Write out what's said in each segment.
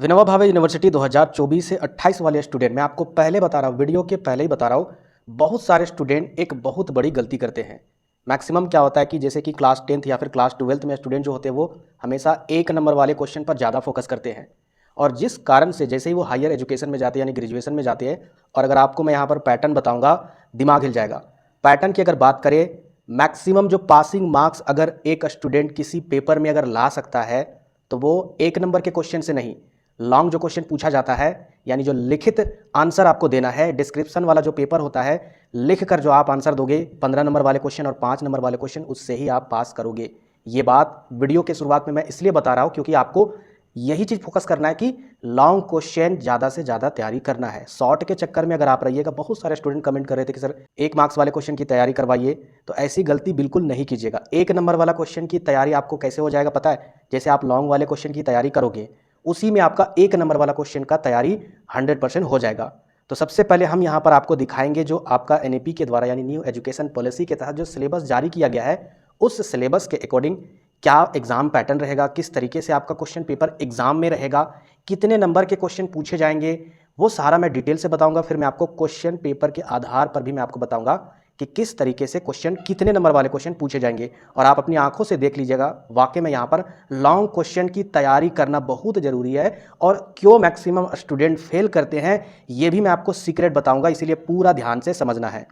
Vinoba Bhave university 2024 से 28 वाले student, मैं आपको पहले बता रहा हूँ, वीडियो के पहले ही बता रहा हूँ, बहुत सारे स्टूडेंट एक बहुत बड़ी गलती करते हैं। मैक्सिमम क्या होता है कि जैसे कि क्लास 10th या फिर क्लास 12th में स्टूडेंट जो होते हैं वो हमेशा एक नंबर वाले क्वेश्चन पर ज़्यादा फोकस करते हैं। और जिस कारण से जैसे ही वो हायर एजुकेशन में जाते हैं यानी ग्रेजुएशन में जाते हैं, और अगर आपको मैं यहाँ पर पैटर्न बताऊँगा, दिमाग हिल जाएगा। पैटर्न की अगर बात करें, मैक्सिमम जो पासिंग मार्क्स अगर एक स्टूडेंट किसी पेपर में अगर ला सकता है तो वो एक नंबर के क्वेश्चन से नहीं, लॉन्ग जो क्वेश्चन पूछा जाता है यानी जो लिखित आंसर आपको देना है, डिस्क्रिप्शन वाला जो पेपर होता है, लिख कर जो आप आंसर दोगे 15 नंबर वाले क्वेश्चन और 5 नंबर वाले क्वेश्चन, उससे ही आप पास करोगे। ये बात वीडियो के शुरुआत में मैं इसलिए बता रहा हूँ क्योंकि आपको यही चीज़ फोकस करना है कि लॉन्ग क्वेश्चन ज़्यादा से ज़्यादा तैयारी करना है। शॉर्ट के चक्कर में अगर आप रहिएगा, बहुत सारे स्टूडेंट कमेंट कर रहे थे कि सर 1 मार्क्स वाले क्वेश्चन की तैयारी करवाइए, तो ऐसी गलती बिल्कुल नहीं कीजिएगा। 1 नंबर वाला क्वेश्चन की तैयारी आपको कैसे हो जाएगा पता है? जैसे आप लॉन्ग वाले क्वेश्चन की तैयारी करोगे, उसी में आपका 1 नंबर वाला क्वेश्चन का तैयारी 100% हो जाएगा। तो सबसे पहले हम यहाँ पर आपको दिखाएंगे जो आपका एनईपी के द्वारा यानी न्यू एजुकेशन पॉलिसी के तहत जो सिलेबस जारी किया गया है, उस सिलेबस के अकॉर्डिंग क्या एग्जाम पैटर्न रहेगा, किस तरीके से आपका क्वेश्चन पेपर एग्जाम में रहेगा, कितने नंबर के क्वेश्चन पूछे जाएंगे, वो सारा मैं डिटेल से बताऊंगा। फिर मैं आपको क्वेश्चन पेपर के आधार पर भी मैं आपको बताऊंगा कि किस तरीके से क्वेश्चन, कितने नंबर वाले क्वेश्चन पूछे जाएंगे, और आप अपनी आंखों से देख लीजिएगा। वाकई में यहाँ पर लॉन्ग क्वेश्चन की तैयारी करना बहुत ज़रूरी है, और क्यों मैक्सिमम स्टूडेंट फेल करते हैं ये भी मैं आपको सीक्रेट बताऊंगा, इसीलिए पूरा ध्यान से समझना है।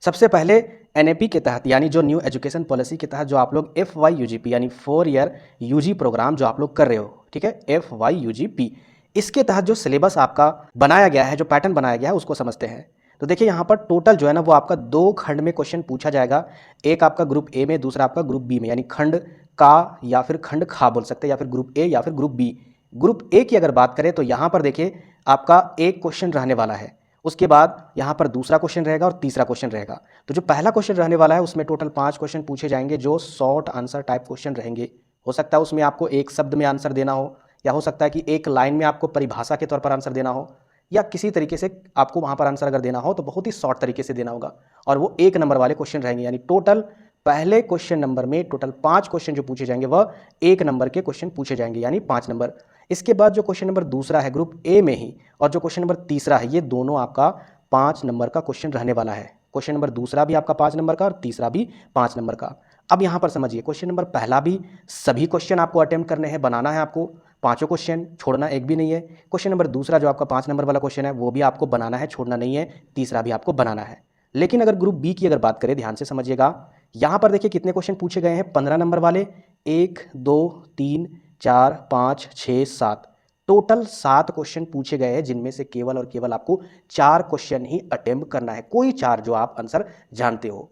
सबसे पहले एनएपी के तहत यानी जो न्यू एजुकेशन पॉलिसी के तहत जो आप लोग FYUGP यानी 4 ईयर यूजी प्रोग्राम जो आप लोग कर रहे हो, ठीक है, FYUGP, इसके तहत जो सिलेबस आपका बनाया गया है, जो पैटर्न बनाया गया है, उसको समझते हैं। तो देखिए यहाँ पर टोटल जो है ना वो आपका 2 खंड में क्वेश्चन पूछा जाएगा। एक आपका ग्रुप ए में, दूसरा आपका ग्रुप बी में, यानी खंड का या फिर खंड खा बोल सकते हैं, या फिर ग्रुप ए या फिर ग्रुप बी। ग्रुप ए की अगर बात करें तो यहाँ पर देखिए आपका एक क्वेश्चन रहने वाला है, उसके बाद यहाँ पर दूसरा क्वेश्चन रहेगा और तीसरा क्वेश्चन रहेगा। तो जो पहला क्वेश्चन रहने वाला है उसमें टोटल 5 क्वेश्चन पूछे जाएंगे जो शॉर्ट आंसर टाइप क्वेश्चन रहेंगे। हो सकता है उसमें आपको एक शब्द में आंसर देना हो, या हो सकता है कि एक लाइन में आपको परिभाषा के तौर पर आंसर देना हो, या किसी तरीके से आपको वहाँ पर आंसर अगर देना हो तो बहुत ही शॉर्ट तरीके से देना होगा, और वो 1 नंबर वाले क्वेश्चन रहेंगे। यानी टोटल पहले क्वेश्चन नंबर में टोटल 5 क्वेश्चन जो पूछे जाएंगे वह 1 नंबर के क्वेश्चन पूछे जाएंगे, यानी 5 नंबर। इसके बाद जो क्वेश्चन नंबर दूसरा है ग्रुप ए में ही, और जो क्वेश्चन नंबर तीसरा है, ये दोनों आपका 5 नंबर का क्वेश्चन रहने वाला है। क्वेश्चन नंबर दूसरा भी आपका 5 नंबर का और तीसरा भी 5 नंबर का। अब यहाँ पर समझिए, क्वेश्चन नंबर पहला भी सभी क्वेश्चन आपको अटेम्प्ट करने हैं, बनाना है आपको, 5 क्वेश्चन, छोड़ना एक भी नहीं है। क्वेश्चन नंबर दूसरा जो आपका 5 नंबर वाला क्वेश्चन है वो भी आपको बनाना है, छोड़ना नहीं है। तीसरा भी आपको बनाना है। लेकिन अगर ग्रुप बी की अगर बात करें, ध्यान से समझिएगा, यहाँ पर देखिए कितने क्वेश्चन पूछे गए हैं, 15 नंबर वाले, 1 2 3 4 5 6 7, टोटल 7 क्वेश्चन पूछे गए हैं, जिनमें से केवल और केवल आपको 4 क्वेश्चन ही अटेम्प्ट करना है, कोई 4 जो आप आंसर जानते हो।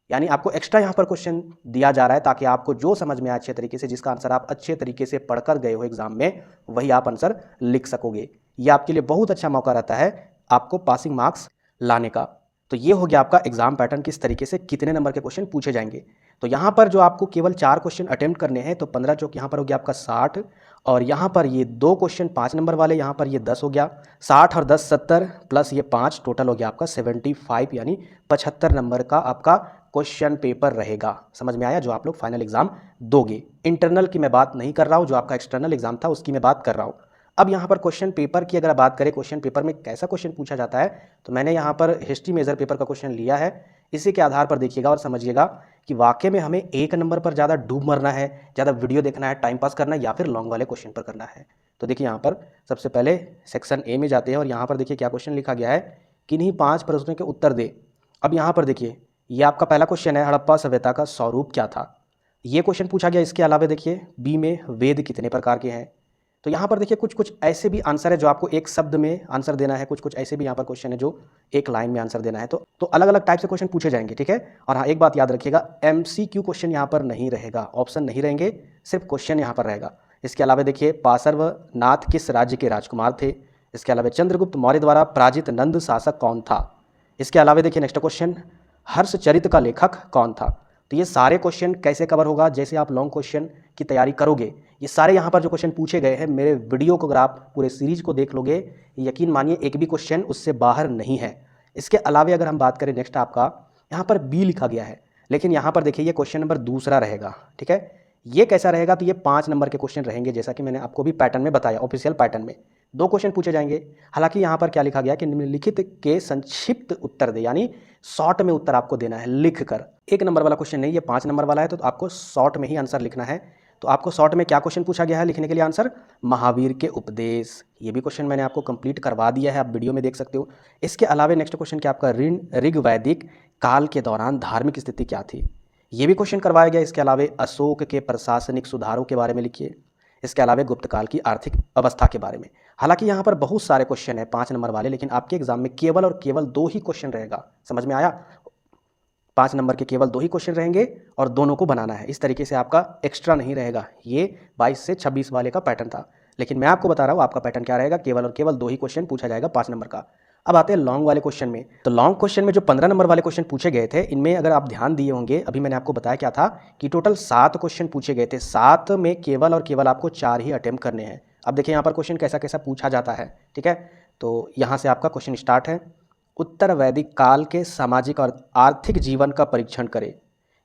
यानी आपको एक्स्ट्रा यहाँ पर क्वेश्चन दिया जा रहा है ताकि आपको जो समझ में आए अच्छे तरीके से, जिसका आंसर आप अच्छे तरीके से पढ़कर गए हो एग्जाम में, वही आप आंसर लिख सकोगे। ये आपके लिए बहुत अच्छा मौका रहता है आपको पासिंग मार्क्स लाने का। तो ये हो गया आपका एग्जाम पैटर्न, किस तरीके से कितने नंबर के क्वेश्चन पूछे जाएंगे। तो यहाँ पर जो आपको केवल 4 क्वेश्चन अटेम्प्ट करने हैं, तो 15 चौक यहाँ पर हो गया आपका 60, और यहाँ पर ये 2 क्वेश्चन 5 नंबर वाले, यहाँ पर ये 10 हो गया, 60 और 10 70 प्लस ये 5, टोटल हो गया आपका 75, यानी 75 नंबर का आपका क्वेश्चन पेपर रहेगा। समझ में आया? जो आप लोग फाइनल एग्जाम दोगे। इंटरनल की मैं बात नहीं कर रहा हूँ, जो आपका एक्सटर्नल एग्जाम था उसकी मैं बात कर रहा हूँ। अब यहाँ पर क्वेश्चन पेपर की अगर बात करें, क्वेश्चन पेपर में कैसा क्वेश्चन पूछा जाता है, तो मैंने यहाँ पर हिस्ट्री मेजर पेपर का क्वेश्चन लिया है। इसी के आधार पर देखिएगा और समझिएगा कि वाकई में हमें 1 नंबर पर ज़्यादा डूब मरना है, ज़्यादा वीडियो देखना है, टाइम पास करना है, या फिर लॉन्ग वाले क्वेश्चन पर करना है। तो देखिए यहाँ पर सबसे पहले सेक्शन ए में जाते हैं, और यहाँ पर देखिए क्या क्वेश्चन लिखा गया है, किन्हीं 5 प्रश्नों के उत्तर दे। अब यहाँ पर देखिए ये आपका पहला क्वेश्चन है, हड़प्पा सभ्यता का स्वरूप क्या था, ये क्वेश्चन पूछा गया। इसके अलावा देखिए बी में वेद कितने प्रकार के हैं। तो यहाँ पर देखिए कुछ कुछ ऐसे भी आंसर है जो आपको एक शब्द में आंसर देना है, कुछ कुछ ऐसे भी यहाँ पर क्वेश्चन है जो एक लाइन में आंसर देना है। तो अलग अलग टाइप से क्वेश्चन पूछे जाएंगे, ठीक है। और हाँ, एक बात याद रखिएगा, MCQ क्वेश्चन यहाँ पर नहीं रहेगा, ऑप्शन नहीं रहेंगे, सिर्फ क्वेश्चन यहाँ पर रहेगा। इसके अलावा देखिए पार्श्वनाथ किस राज्य के राजकुमार थे। इसके अलावा चंद्रगुप्त मौर्य द्वारा पराजित नंद शासक कौन था। इसके अलावा देखिए नेक्स्ट क्वेश्चन, हर्षचरित का लेखक कौन था। तो ये सारे क्वेश्चन कैसे कवर होगा, जैसे आप लॉन्ग क्वेश्चन की तैयारी करोगे, ये सारे यहाँ पर जो क्वेश्चन पूछे गए हैं, मेरे वीडियो को अगर आप पूरे सीरीज को देख लोगे, यकीन मानिए एक भी क्वेश्चन उससे बाहर नहीं है। इसके अलावा अगर हम बात करें नेक्स्ट, आपका यहाँ पर बी लिखा गया है, लेकिन यहाँ पर देखिए ये क्वेश्चन नंबर दूसरा रहेगा, ठीक है। ये कैसा रहेगा, तो ये 5 नंबर के क्वेश्चन रहेंगे, जैसा कि मैंने आपको भी पैटर्न में बताया, ऑफिशियल पैटर्न में 2 क्वेश्चन पूछे जाएंगे। हालांकि यहाँ पर क्या लिखा गया कि निम्नलिखित के संक्षिप्त उत्तर दे, यानी शॉर्ट में उत्तर आपको देना है लिख कर। 1 नंबर वाला क्वेश्चन नहीं, ये 5 नंबर वाला है, तो आपको शॉर्ट में ही आंसर लिखना है। तो आपको शॉर्ट में क्या क्वेश्चन पूछा गया है लिखने के लिए आंसर, महावीर के उपदेश। ये भी क्वेश्चन मैंने आपको कंप्लीट करवा दिया है, आप वीडियो में देख सकते हो। इसके अलावा नेक्स्ट क्वेश्चन क्या आपका, ऋग्वैदिक काल के दौरान धार्मिक स्थिति क्या थी, ये भी क्वेश्चन करवाया गया। इसके अलावा अशोक के प्रशासनिक सुधारों के बारे में लिखिए। इसके अलावा गुप्त काल की आर्थिक अवस्था के बारे में। हालांकि यहाँ पर बहुत सारे क्वेश्चन हैं 5 नंबर वाले, लेकिन आपके एग्जाम में केवल और केवल 2 ही क्वेश्चन रहेगा। समझ में आया? 5 नंबर के केवल 2 ही क्वेश्चन रहेंगे और दोनों को बनाना है। इस तरीके से आपका एक्स्ट्रा नहीं रहेगा। ये 22 से 26 वाले का पैटर्न था, लेकिन मैं आपको बता रहा हूँ आपका पैटर्न क्या रहेगा, केवल और केवल 2 ही क्वेश्चन पूछा जाएगा 5 नंबर का। अब आते हैं लॉन्ग वाले क्वेश्चन में। तो लॉन्ग क्वेश्चन में जो 15 नंबर वाले क्वेश्चन पूछे गए थे, इनमें अगर आप ध्यान दिए होंगे, अभी मैंने आपको बताया क्या था कि टोटल 7 क्वेश्चन पूछे गए थे। 7 में केवल और केवल आपको 4 ही अटेम्प्ट करने हैं। अब देखिए यहाँ पर क्वेश्चन कैसा कैसा पूछा जाता है, ठीक है। तो यहाँ से आपका क्वेश्चन स्टार्ट है, उत्तर वैदिक काल के सामाजिक और आर्थिक जीवन का परीक्षण करें।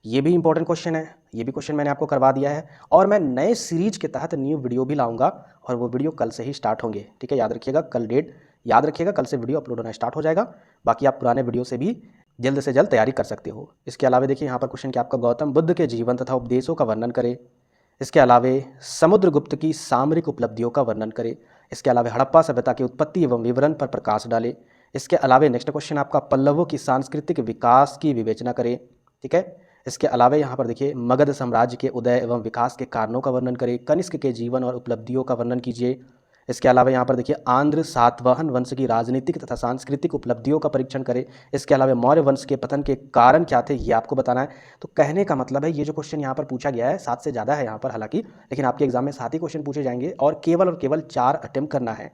ये भी इंपॉर्टेंट क्वेश्चन है, ये भी क्वेश्चन मैंने आपको करवा दिया है। और मैं नए सीरीज के तहत न्यू वीडियो भी लाऊंगा और वो वीडियो कल से ही स्टार्ट होंगे, ठीक है। याद रखिएगा, कल डेट याद रखिएगा, कल से वीडियो अपलोड होना स्टार्ट हो जाएगा। बाकी आप पुराने वीडियो से भी जल्द से जल्द तैयारी कर सकते हो। इसके अलावा देखिए यहाँ पर क्वेश्चन क्या आपका, गौतम बुद्ध के जीवन तथा उपदेशों का वर्णन करें। इसके अलावा समुद्रगुप्त की सामरिक उपलब्धियों का वर्णन करें। इसके अलावा हड़प्पा सभ्यता की उत्पत्ति एवं विवरण पर प्रकाश डालें। इसके अलावा नेक्स्ट क्वेश्चन आपका, पल्लवों की सांस्कृतिक विकास की विवेचना करें, ठीक है। इसके अलावा यहाँ पर देखिए, मगध साम्राज्य के उदय एवं विकास के कारणों का वर्णन करें। कनिष्क के जीवन और उपलब्धियों का वर्णन कीजिए। इसके अलावा यहाँ पर देखिए, आंध्र सातवाहन वंश की राजनीतिक तथा सांस्कृतिक उपलब्धियों का परीक्षण करें। इसके अलावा मौर्य वंश के पतन के कारण क्या थे, ये आपको बताना है। तो कहने का मतलब है, ये जो क्वेश्चन यहाँ पर पूछा गया है 7 से ज़्यादा है यहाँ पर हालांकि, लेकिन आपके एग्जाम में 7 ही क्वेश्चन पूछे जाएंगे और केवल 4 अटेम्प्ट करना है।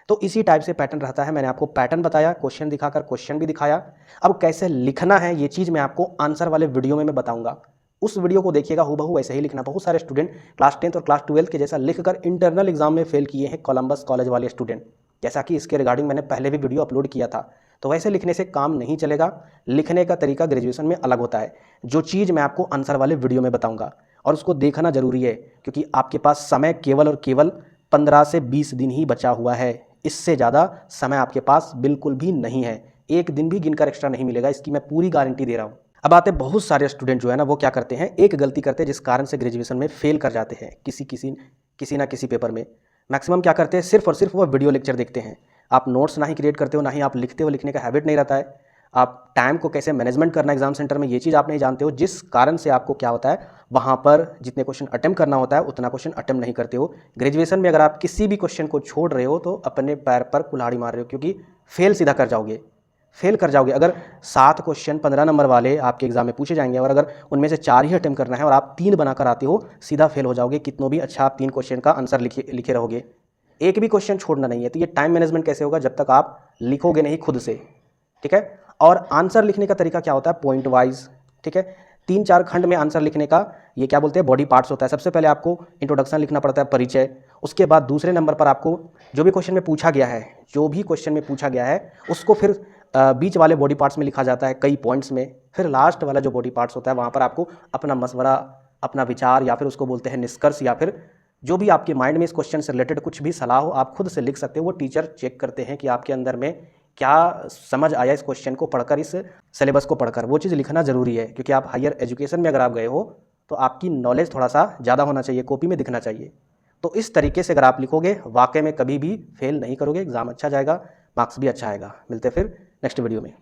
तो इसी टाइप से पैटर्न रहता है। मैंने आपको पैटर्न बताया, क्वेश्चन दिखाकर क्वेश्चन भी दिखाया। अब कैसे लिखना है ये चीज़ मैं आपको आंसर वाले वीडियो में मैं बताऊंगा। उस वीडियो को देखिएगा, हूबहू वैसे ही लिखना। बहुत सारे स्टूडेंट क्लास 10th और क्लास 12th के जैसा लिखकर इंटरनल एग्जाम में फेल किए हैं, कोलंबस कॉलेज वाले स्टूडेंट, जैसा कि इसके रिगार्डिंग मैंने पहले भी वीडियो अपलोड किया था। तो वैसे लिखने से काम नहीं चलेगा। लिखने का तरीका ग्रेजुएशन में अलग होता है। जो चीज़ मैं आपको आंसर वाले वीडियो में बताऊँगा और उसको देखना जरूरी है, क्योंकि आपके पास समय केवल और केवल 15 से 20 दिन ही बचा हुआ है। इससे ज़्यादा समय आपके पास बिल्कुल भी नहीं है। एक दिन भी गिनकर एक्स्ट्रा नहीं मिलेगा, इसकी मैं पूरी गारंटी दे रहा हूँ। अब आते हैं, बहुत सारे स्टूडेंट जो है ना, वो क्या करते हैं, एक गलती करते हैं जिस कारण से ग्रेजुएशन में फेल कर जाते हैं किसी ना किसी पेपर में। मैक्सिमम क्या करते हैं, सिर्फ और सिर्फ वो वीडियो लेक्चर देखते हैं। आप नोट्स ना ही क्रिएट करते हो, ना ही आप लिखते हो, लिखने का हैबिट नहीं रहता है। आप टाइम को कैसे मैनेजमेंट करना एग्जाम सेंटर में, ये चीज़ आप नहीं जानते हो, जिस कारण से आपको क्या होता है, वहाँ पर जितने क्वेश्चन अटेम्प्ट करना होता है उतना क्वेश्चन अटेम्प्ट नहीं करते हो। ग्रेजुएशन में अगर आप किसी भी क्वेश्चन को छोड़ रहे हो तो अपने पैर पर कुल्हाड़ी मार रहे हो, क्योंकि फेल सीधा कर जाओगे, फेल कर जाओगे। अगर 7 क्वेश्चन 15 नंबर वाले आपके एग्जाम में पूछे जाएंगे और अगर उनमें से 4 ही अटेम्प्ट करना है और आप 3 बनाकर आते हो, सीधा फेल हो जाओगे। कितनों भी अच्छा आप 3 क्वेश्चन का आंसर लिखे रहोगे, एक भी क्वेश्चन छोड़ना नहीं है। तो ये टाइम मैनेजमेंट कैसे होगा, जब तक आप लिखोगे नहीं खुद से, ठीक है। और आंसर लिखने का तरीका क्या होता है, पॉइंट वाइज, ठीक है। 3-4 खंड में आंसर लिखने का ये क्या बोलते हैं, बॉडी पार्ट्स होता है। सबसे पहले आपको इंट्रोडक्शन लिखना पड़ता है, परिचय। उसके बाद दूसरे नंबर पर आपको जो भी क्वेश्चन में पूछा गया है उसको फिर बीच वाले बॉडी पार्ट्स में लिखा जाता है, कई पॉइंट्स में। फिर लास्ट वाला जो बॉडी पार्ट्स होता है वहाँ पर आपको अपना मशवरा, अपना विचार, या फिर उसको बोलते हैं निष्कर्ष, या फिर जो भी आपके माइंड में इस क्वेश्चन से रिलेटेड कुछ भी सलाह हो, आप खुद से लिख सकते हो। वो टीचर चेक करते हैं कि आपके अंदर में क्या समझ आया इस क्वेश्चन को पढ़कर, इस सिलेबस को पढ़कर। वो चीज़ लिखना ज़रूरी है, क्योंकि आप हायर एजुकेशन में अगर आप गए हो तो आपकी नॉलेज थोड़ा सा ज़्यादा होना चाहिए, कॉपी में दिखना चाहिए। तो इस तरीके से अगर आप लिखोगे, वाकई में कभी भी फेल नहीं करोगे, एग्जाम अच्छा जाएगा, मार्क्स भी अच्छा आएगा। मिलते फिर नेक्स्ट वीडियो में।